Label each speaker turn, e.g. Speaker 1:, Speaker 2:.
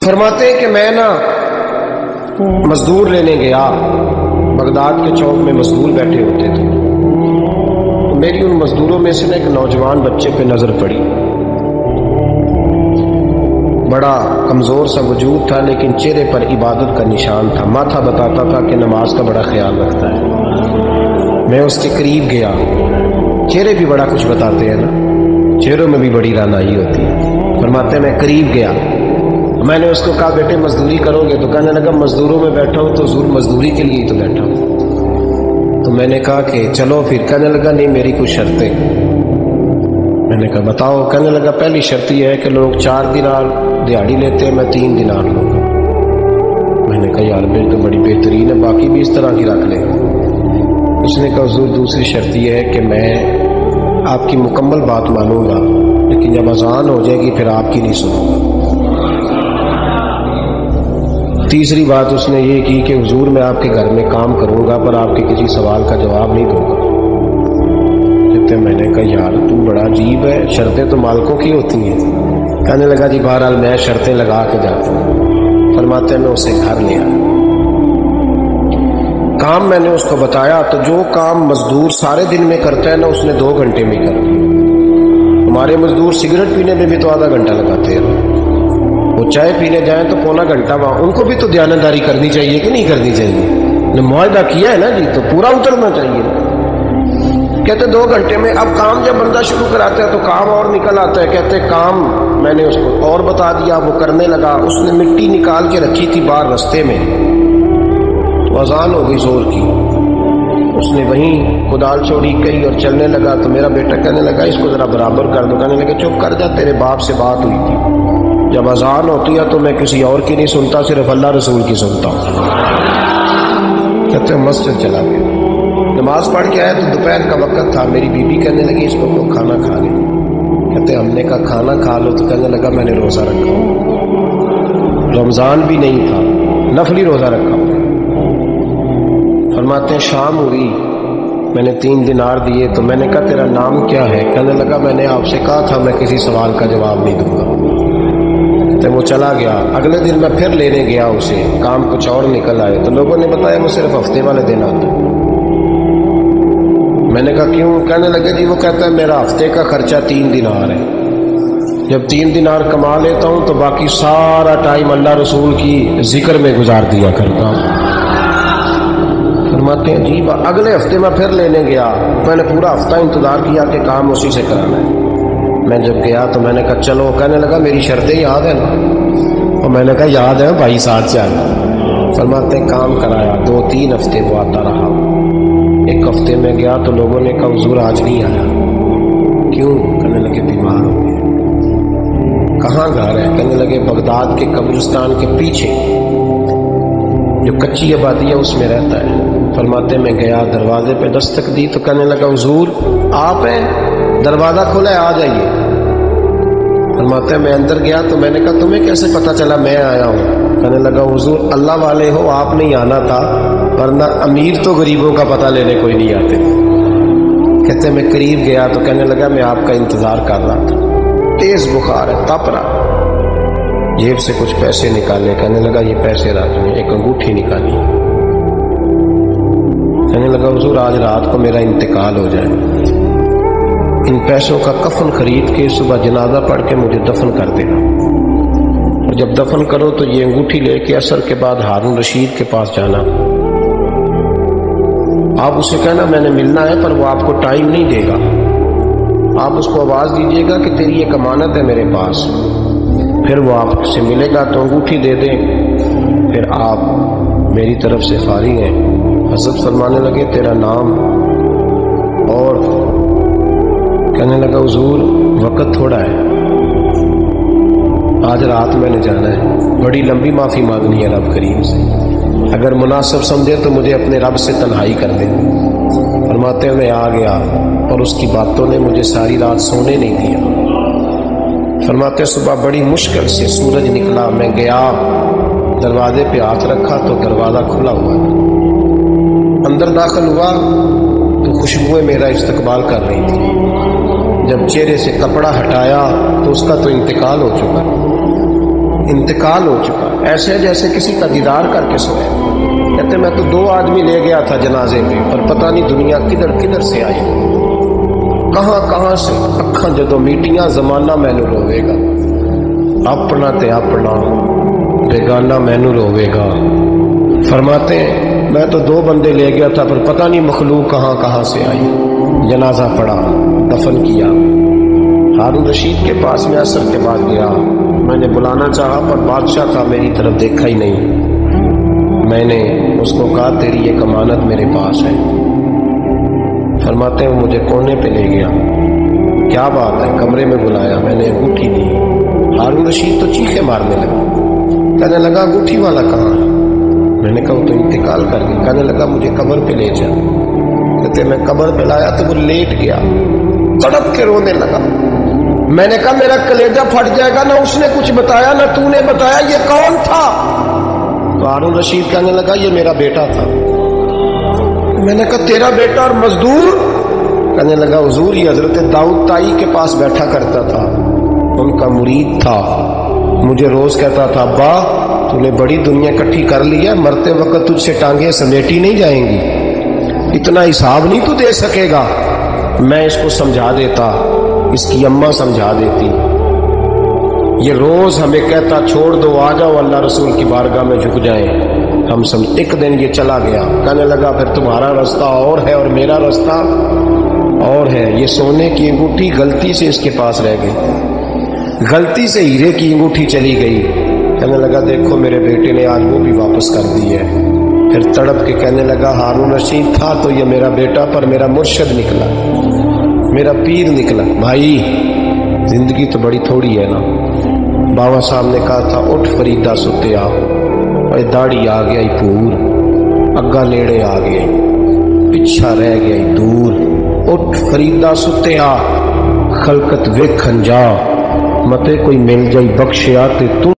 Speaker 1: فرماتے ہیں کہ میں نا مزدور لینے گیا، بغداد کے چوک میں مزدور بیٹھے ہوتے تھے، میری ان مزدوروں میں سے ایک نوجوان بچے پہ نظر پڑی، بڑا کمزور سا وجود تھا لیکن چہرے پر عبادت کا نشان تھا، ماتھا بتاتا تھا کہ نماز کا بڑا خیال رکھتا ہے۔ میں اس کے قریب گیا، چہرے بھی بڑا کچھ بتاتے ہیں نا، چہروں میں بھی بڑی رانائی ہوتی ہے۔ فرماتے ہیں میں قریب گیا، میں نے اس کو کہا بیٹے مزدوری کرو گے؟ تو کہنے لگا مزدوروں میں بیٹھا ہوں تو ضرور مزدوری کے لیے ہی تو بیٹھا ہوں۔ تو میں نے کہا کہ چلو پھر، کہنے لگا نہیں میری کچھ شرطیں۔ میں نے کہا بتاؤ؟ کہنے لگا پہلی شرط یہ ہے کہ لوگ 4 دینار دیہاڑی لیتے ہیں، میں 3 دینار لوں گا۔ میں نے کہا یار پھر تو بڑی بہترین ہے، باقی بھی اس طرح کی رکھ لیں۔ اس نے کہا حضور دوسری شرط یہ ہے کہ میں آپ کی مکمل بات مانوں گا لیکن جب اذان ہو جائے گی پھر آپ کی نہیں سنوں گا۔ تیسری بات اس نے یہ کی کہ حضور میں آپ کے گھر میں کام کروں گا پر آپ کے کسی سوال کا جواب نہیں دوں گا۔ کہتے میں نے کہا یار تو بڑا عجیب ہے، شرطیں تو مالکوں کی ہوتی ہیں۔ کہنے لگا جی بہرحال میں شرطیں لگا کے جاتا ہوں۔ فرماتے ہیں میں اسے گھر لیا، کام میں نے اس کو بتایا تو جو کام مزدور سارے دن میں کرتا ہے نا اس نے 2 گھنٹے میں کر دیا۔ ہمارے مزدور سگریٹ پینے میں بھی تو آدھا گھنٹہ لگاتے ہیں، وہ چائے پینے جائیں تو پونا گھنٹہ وہاں، ان کو بھی تو دیانتداری کرنی چاہیے کہ نہیں کرنی چاہیے؟ نے معاہدہ کیا ہے نا جی تو پورا اترنا چاہیے۔ کہتے 2 گھنٹے میں، اب کام جب بندہ شروع کراتا ہے تو کام اور نکل آتا ہے۔ کہتے کام میں نے اس کو اور بتا دیا، وہ کرنے لگا۔ اس نے مٹی نکال کے رکھی تھی باہر رستے میں، تو اذان ہو گئی زور کی، اس نے وہیں کدال چوڑی کری اور چلنے لگا۔ تو میرا بیٹا کہنے لگا اس کو ذرا برابر کر دو۔ کہنے لگا چپ کر جا، تیرے باپ سے بات ہوئی تھی، جب اذان ہوتی ہے تو میں کسی اور کی نہیں سنتا، صرف اللہ رسول کی سنتا ہوں۔ کہتے مسجد چلا گیا، نماز پڑھ کے آیا تو دوپہر کا وقت تھا۔ میری بیوی کہنے لگی اس کو کھانا کھا لے۔ کہتے ہم نے کہا کھانا کھا لو، تو کہنے لگا میں نے روزہ رکھا، رمضان بھی نہیں تھا، نفلی روزہ رکھا۔ فرماتے ہیں شام ہوئی، میں نے 3 دینار دیے تو میں نے کہا تیرا نام کیا ہے؟ کہنے لگا میں نے آپ سے کہا تھا میں کسی سوال کا جواب نہیں دوں گا۔ تو وہ چلا گیا۔ اگلے دن میں پھر لینے گیا اسے، کام کچھ اور نکل آئے تو لوگوں نے بتایا وہ صرف ہفتے والے دن آتا ہے۔ میں نے کہا کیوں؟ کہنے لگے جی وہ کہتا ہے میرا ہفتے کا خرچہ 3 دینار ہے، جب 3 دینار کما لیتا ہوں تو باقی سارا ٹائم اللہ رسول کی ذکر میں گزار دیا کرتا ہوں۔ فرماتے ہیں جی اگلے ہفتے میں پھر لینے گیا، میں نے پورا ہفتہ انتظار کیا کہ کام اسی سے کرانا ہے۔ میں جب گیا تو میں نے کہا چلو، کہنے لگا میری شرطیں یاد ہیں نا؟ اور میں نے کہا یاد ہے بھائی ساتھ چل۔ فرماتے ہیں کام کرایا، 2-3 ہفتے وہ آتا رہا۔ ایک ہفتے میں گیا تو لوگوں نے کہا حضور آج نہیں آیا، کیوں؟ کہنے لگے بیمار ہو گئے۔ کہاں گھر ہے؟ کہنے لگے بغداد کے قبرستان کے پیچھے جو کچی آبادی ہے اس میں رہتا ہے۔ فرماتے میں گیا، دروازے پہ دستک دی تو کہنے لگا حضور آپ ہیں؟ دروازہ کھلا ہے آ جائیے۔ فرماتے میں اندر گیا تو میں نے کہا تمہیں کیسے پتا چلا میں آیا ہوں؟ کہنے لگا حضور اللہ والے ہو آپ نہیں آنا تھا، ورنہ امیر تو غریبوں کا پتہ لینے کوئی نہیں آتے۔ کہتے میں قریب گیا تو کہنے لگا میں آپ کا انتظار کر رہا تھا، تیز بخار ہے، تپ رہا۔ جیب سے کچھ پیسے نکالے، کہنے لگا یہ پیسے رکھ لیں۔ ایک انگوٹھی نکالی، کہنے لگا حضور آج رات کو میرا انتقال ہو جائے، ان پیسوں کا کفن خرید کے صبح جنازہ پڑھ کے مجھے دفن کر دینا، اور جب دفن کرو تو یہ انگوٹھی لے کے عصر کے بعد ہارون رشید کے پاس جانا، آپ اسے کہنا میں نے ملنا ہے پر وہ آپ کو ٹائم نہیں دے گا، آپ اس کو آواز دیجیے گا کہ تیری ایک امانت ہے میرے پاس، پھر وہ آپ سے ملے گا تو انگوٹھی دے دیں، پھر آپ میری طرف سے فارغ ہیں۔ حضرت فرمانے لگے تیرا نام؟ اور کہنے لگا حضور وقت تھوڑا ہے، آج رات میں نے جانا ہے، بڑی لمبی معافی مانگنی ہے رب کریم سے، اگر مناسب سمجھے تو مجھے اپنے رب سے تنہائی کر دیں۔ فرماتے ہیں میں آ گیا اور اس کی باتوں نے مجھے ساری رات سونے نہیں دیا۔ فرماتے صبح بڑی مشکل سے سورج نکلا، میں گیا دروازے پہ ہاتھ رکھا تو دروازہ کھلا ہوا تھا، اندر داخل ہوا تو خوشبوئیں میرا استقبال کر رہی تھی، جب چہرے سے کپڑا ہٹایا تو اس کا تو انتقال ہو چکا، انتقال ہو چکا، ایسے جیسے کسی کا دیدار کر کے سویا۔ کہتے میں تو 2 آدمی لے گیا تھا جنازے پہ، پر پتہ نہیں دنیا کدھر کدھر سے آئی، کہاں کہاں سے۔ اکھاں جدوں میٹیاں زمانہ مینوں روے گا، اپنا تے اپنا بیگانہ مینوں روے گا۔ فرماتے ہیں میں تو 2 بندے لے گیا تھا، پر پتہ نہیں مخلوق کہاں کہاں سے آئی۔ جنازہ پڑا، دفن کیا۔ ہارون رشید کے پاس میں عصر کے بعد گیا، میں نے بلانا چاہا پر بادشاہ تھا، میری طرف دیکھا ہی نہیں۔ میں نے اس کو کہا تیری ایک امانت میرے پاس ہے۔ فرماتے ہیں مجھے کونے پہ لے گیا، کیا بات ہے، کمرے میں بلایا، میں نے انگوٹھی دی۔ ہارون رشید تو چیخے مارنے لگا، کہنے لگا انگوٹھی والا کہاں ہے؟ میں نے کہا وہ تو انتقال کر گیا۔ کہنے لگا مجھے قبر پہ لے جا۔ کہتے میں قبر پہ لایا تو وہ لیٹ گیا، تڑپ کے رونے لگا۔ میں نے کہا میرا کلیجہ پھٹ جائے گا، نہ اس نے کچھ بتایا نہ تو نے بتایا، یہ کون تھا؟ تو ہارون رشید کہنے لگا یہ میرا بیٹا تھا۔ میں نے کہا تیرا بیٹا اور مزدور؟ کہنے لگا حضور یہ حضرت داؤد تائی کے پاس بیٹھا کرتا تھا، ان کا مرید تھا، مجھے روز کہتا تھا ابا تو نے بڑی دنیا اکٹھی کر لی ہے، مرتے وقت تجھ سے ٹانگیں سمیٹی نہیں جائیں گی، اتنا حساب نہیں تو دے سکے گا۔ میں اس کو سمجھا دیتا، اس کی اماں سمجھا دیتی۔ یہ روز ہمیں کہتا چھوڑ دو، آ جاؤ اللہ رسول کی بارگاہ میں جھک جائیں، ہم سمجھ۔ ایک دن یہ چلا گیا، کہنے لگا پھر تمہارا رستہ اور ہے اور میرا رستہ اور ہے۔ یہ سونے کی انگوٹھی غلطی سے اس کے پاس رہ گئی، غلطی سے ہیرے کی انگوٹھی چلی گئی۔ کہنے لگا دیکھو میرے بیٹے نے آج وہ بھی واپس کر دی ہے۔ پھر تڑپ کے کہنے لگا ہارون رشید تھا تو یہ میرا بیٹا، پر میرا مرشد نکلا، میرا پیر نکلا۔ بھائی زندگی تو بڑی تھوڑی ہے نا۔ بابا صاحب نے کہا تھا اٹھ فریدا ستیا، اور داڑھی آ گیا پور، اگا نیڑے آ گئے، پچھا رہ گیا دور۔ اٹھ فریدا ستیا، خلقت ویکھن جا، متے کوئی مل جائی بخشیا تے تو